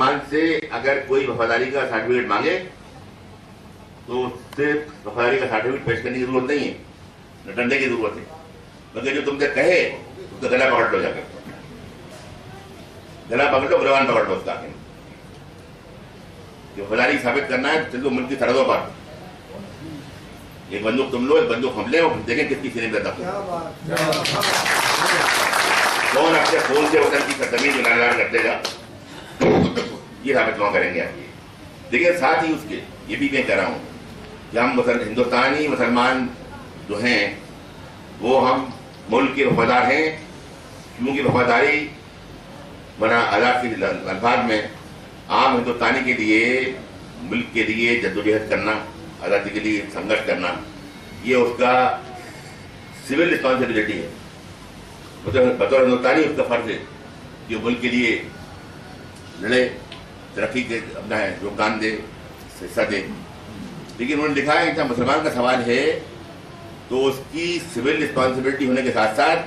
मुसलमान से अगर कोई वफादारी का सर्टिफिकेट मांगे तो उससे वफादारी का सर्टिफिकेट पेश करने की जरूरत नहीं है, न डंडे की जरूरत है, मगर जो तुमसे कहे उसका गला पकड़ लो, जाकर गला पकड़ लो, गुरबान पकड़ लो उसका। जो वफादारी साबित करना है चलो मुल्क की सरहदों पर, एक बंदूक तुम लो, एक बंदूक हम ले, और देखें किसकी सीने में दर्द कौन अपने खून से वतन की सरजमीन में लड़ाई कर देगा, ये साबित वहां करेंगे आप। देखिए साथ ही उसके ये भी मैं कह रहा हूँ कि हम हिंदुस्तानी मुसलमान जो हैं वो हम मुल्क के वफादार हैं, क्योंकि वफादारी बना आजाद के अल्फाज में आम हिंदुस्तानी के लिए, मुल्क के लिए जद्दोजहद करना, आज़ादी के लिए संघर्ष करना, ये उसका सिविल रिस्पॉन्सिबिलिटी है, बतौर हिंदुस्तानी उसका फर्ज है कि मुल्क के लिए लड़े, तरक्की के अपना योगदान दे, हिस्सा दे। लेकिन उन्होंने लिखा है कि जब मुसलमान का सवाल है तो उसकी सिविल रिस्पॉन्सिबिलिटी होने के साथ साथ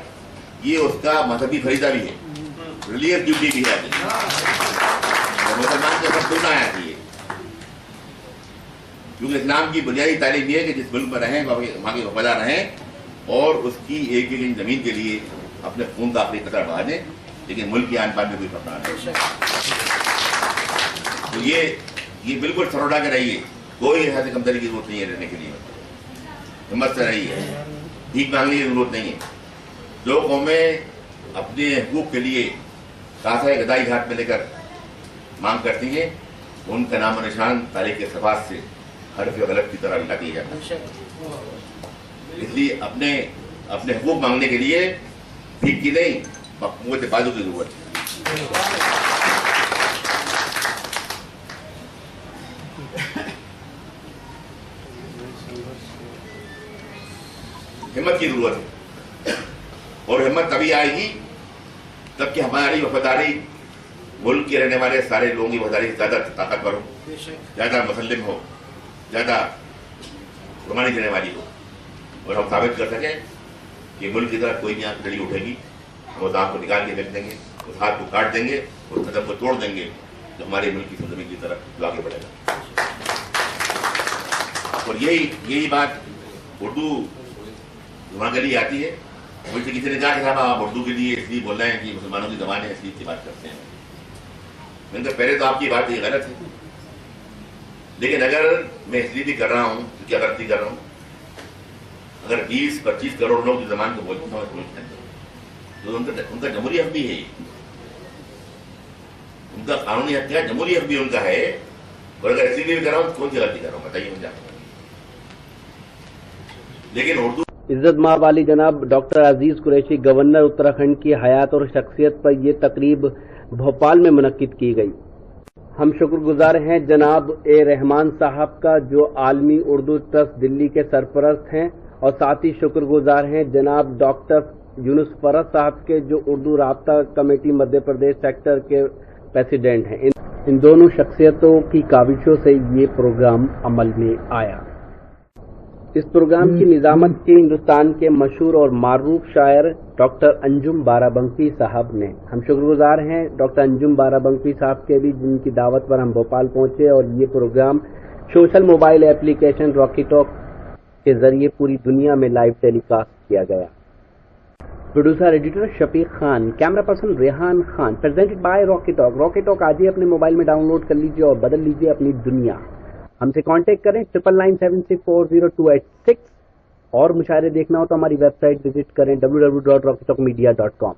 ये उसका मजहबी फरीदा भी है, रिलीजियस ड्यूटी भी है। मुसलमान के सब सुनना है क्योंकि इस्लाम की बुनियादी तालीम ये है कि जिस मुल्क में रहें वहाँ के वफादार रहें और उसकी एक एक जमीन के लिए अपने खून का आखिरी कतरा बहा दें, लेकिन मुल्क की आन पान में कोई फर्क नहीं। तो ये बिल्कुल सरोड़ा के रहिए, कोई यहाँ से कमजोरी की जरूरत नहीं है रहने के लिए, हिम्मत से रहिए, भीख मांगने की जरूरत नहीं है। जो कौमें अपने हकूक के लिए कासा गदाई घाट में लेकर मांग करती हैं उनका नाम निशान तारीख के सफात से हरफ गलत की तरह मिटा दिया जाता है। इसलिए अपने हकूक मांगने के लिए भीख की नहीं, मकबूत बाजू की जरूरत है। हिम्मत की जरूरत है, और हिम्मत तभी आएगी तब कि हमारी वफादारी मुल्क के रहने वाले सारे लोगों की वफादारी ज्यादा ताकतवर हो, ज्यादा मुसल्लिम हो, ज्यादा कुर्बानी देने वाली हो, और हम साबित कर सकें कि मुल्क की तरफ कोई भी आंख लड़ी उठेगी, हम उस आंख को निकाल के फेंक देंगे, उस हाथ को काट देंगे, उस कदम को तोड़ देंगे जो हमारे मुल्क की सरजमीन की तरफ आगे बढ़ेगा। और यही बात उर्दू जुबान के लिए आती है। मुझसे किसी ने कहा कि साहब आप उर्दू के लिए इसलिए बोल रहे हैं कि मुसलमानों की जबान है इसलिए बात करते हैं। मैंने कहा पहले तो आपकी बात ये गलत है, लेकिन अगर मैं इसलिए भी कर रहा हूँ तो क्या गलती कर रहा हूँ, अगर 20-25 करोड़ लोग जो जबान को बोलते हैं तो उनका जमहूरी हक भी है, उनका कानूनी हक है, जमहूरी हक भी उनका है। और अगर इसलिए भी कर रहा हूँ तो कौन सी गलती कर रहा हूँ बताइए मुझे। लेकिन उर्दू इज्जत माब वाली जनाब डॉक्टर अजीज कुरैशी गवर्नर उत्तराखंड की हयात और शख्सियत पर यह तकरीब भोपाल में मुनक्किद की गई। हम शुक्रगुजार हैं जनाब ए रहमान साहब का जो आलमी उर्दू ट्रस्ट दिल्ली के सरपरस्त हैं, और साथ ही शुक्रगुजार हैं जनाब डॉक्टर यूनुस फरज साहब के जो उर्दू राब्ता कमेटी मध्य प्रदेश सेक्टर के प्रेसिडेंट हैं। इन दोनों शख्सियतों की काविशों से ये प्रोग्राम अमल में आया। इस प्रोग्राम की निजामत की हिंदुस्तान के मशहूर और मारूफ शायर डॉक्टर अंजुम बाराबंकी साहब ने। हम शुक्रगुजार हैं डॉक्टर अंजुम बाराबंकी साहब के भी, जिनकी दावत पर हम भोपाल पहुंचे और ये program social mobile application Rocky Talk के जरिए पूरी दुनिया में लाइव टेलीकास्ट किया गया। Producer editor Shafiq Khan, camera person Rehan Khan, presented by Rocky Talk. Rocky Talk आज ही अपने मोबाइल में डाउनलोड कर लीजिए और बदल लीजिए अपनी दुनिया। हमसे कांटेक्ट करें 9997640286, और मुशायरे देखना हो तो हमारी वेबसाइट विजिट करें www.rockytalkmedia.com।